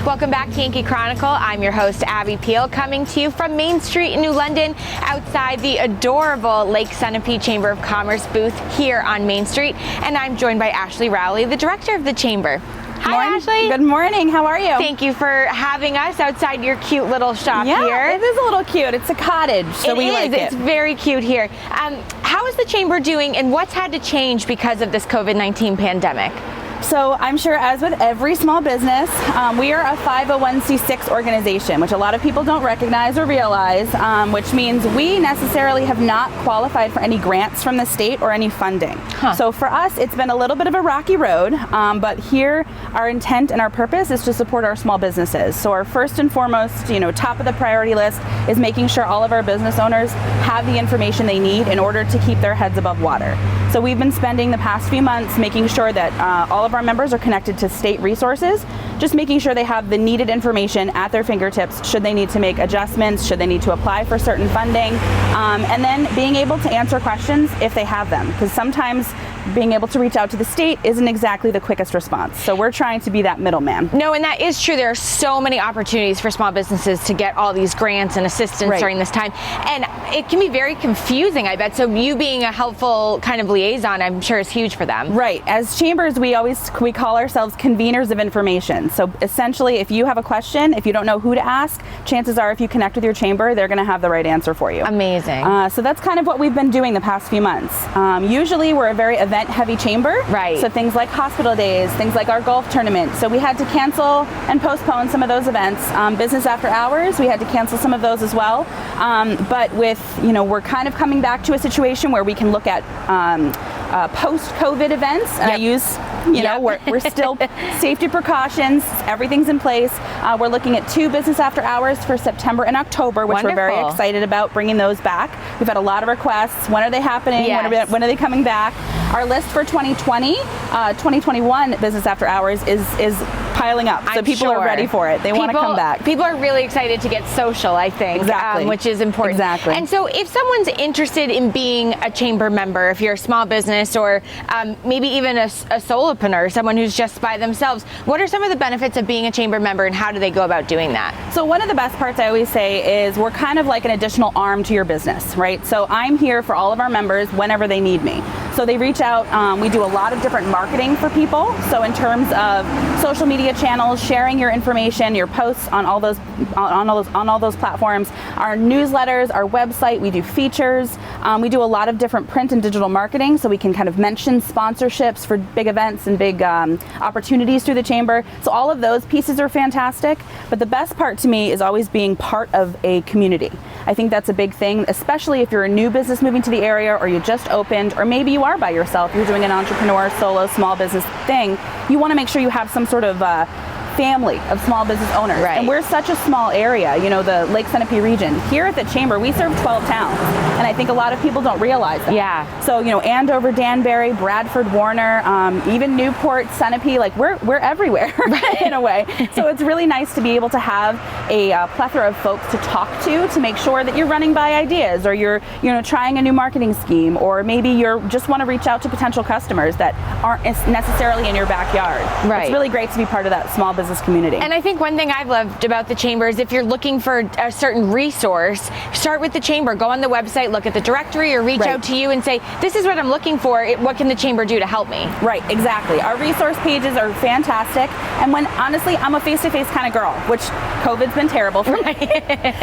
Welcome back to Yankee Chronicle. I'm your host, Abby Peel, coming to you from Main Street in New London, outside the adorable Lake Sunapee Chamber of Commerce booth here on Main Street. And I'm joined by Ashlee Rowley, the director of the Chamber. Hi, Ashlee. Good morning. How are you? Thank you for having us outside your cute little shop here. Yeah, it is a little cute. It's a cottage, so we like it. It's very cute here. How is the Chamber doing, and what's had to change because of this COVID-19 pandemic? So I'm sure, as with every small business, we are a 501c6 organization, which a lot of people don't recognize or realize, which means we necessarily have not qualified for any grants from the state or any funding. So for us, it's been a little bit of a rocky road, but here our intent and our purpose is to support our small businesses. So our first and foremost, top of the priority list is making sure all of our business owners have the information they need in order to keep their heads above water. So we've been spending the past few months making sure that all of our members are connected to state resources, just making sure they have the needed information at their fingertips should they need to make adjustments, should they need to apply for certain funding, and then being able to answer questions if they have them, because sometimes being able to reach out to the state isn't exactly the quickest response. So we're trying to be that middleman. No, and that is true. There are so many opportunities for small businesses to get all these grants and assistance during this time. And it can be very confusing, I bet. So you being a helpful kind of liaison, I'm sure, is huge for them. Right. As chambers, we call ourselves conveners of information. So essentially, if you have a question, if you don't know who to ask, chances are if you connect with your chamber, they're going to have the right answer for you. Amazing. So that's kind of what we've been doing the past few months. Usually we're a very event-heavy chamber. Right. So things like hospital days, things like our golf tournament. So we had to cancel and postpone some of those events. Business after hours, we had to cancel some of those as well. But with, we're kind of coming back to a situation where we can look at post-COVID events. And I use, we're still safety precautions. Everything's in place. We're looking at 2 business after hours for September and October, which we're very excited about bringing those back. We've had a lot of requests. When are they happening? Yes. When are they coming back? Our list for 2021 business after hours is piling up. So people are ready for it. They want to come back. People are really excited to get social, I think, which is important. Exactly. And so if someone's interested in being a chamber member, if you're a small business or maybe even a solopreneur, someone who's just by themselves, what are some of the benefits of being a chamber member and how do they go about doing that? So one of the best parts I always say is we're kind of like an additional arm to your business, right? So I'm here for all of our members whenever they need me. So they reach out. We do a lot of different marketing for people. So in terms of social media channels, sharing your information, your posts on all those platforms, our newsletters, our website, we do features. We do a lot of different print and digital marketing, so we can kind of mention sponsorships for big events and big opportunities through the chamber. So all of those pieces are fantastic. But the best part to me is always being part of a community. I think that's a big thing, especially if you're a new business moving to the area or you just opened, or maybe you are by yourself, you're doing an entrepreneur, solo, small business thing. You want to make sure you have some sort of family of small business owners. Right. And we're such a small area, the Lake Sunapee region. Here at the Chamber, we serve 12 towns. And I think a lot of people don't realize that. Yeah. So, Andover, Danbury, Bradford, Warner, even Newport, Sunapee, like we're everywhere in a way. So it's really nice to be able to have a plethora of folks to talk to make sure that you're running by ideas, or you're, trying a new marketing scheme, or maybe you just want to reach out to potential customers that aren't necessarily in your backyard. Right. It's really great to be part of that small business community. And I think one thing I've loved about the Chamber is if you're looking for a certain resource, start with the Chamber. Go on the website, look at the directory, or reach out to you and say, this is what I'm looking for. What can the Chamber do to help me? Right, exactly. Our resource pages are fantastic. And honestly, I'm a face-to-face kind of girl, which COVID's been terrible for me.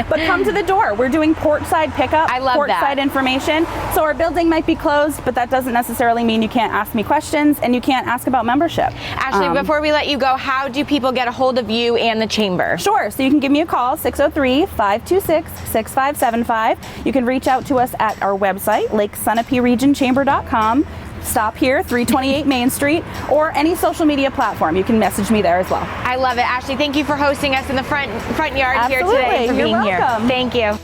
But come to the door. We're doing porch-side pickup, I love porch-side information. So our building might be closed, but that doesn't necessarily mean you can't ask me questions and you can't ask about membership. Ashlee, before we let you go, how do people get a hold of you and the Chamber? Sure. So you can give me a call, 603-526-6575. You can reach out to us at our website, LakeSunapeeRegionChamber.com. Stop here, 328 Main Street, or any social media platform. You can message me there as well. I love it. Ashlee, thank you for hosting us in the front yard here Absolutely. today, for You're being welcome. here. Thank you.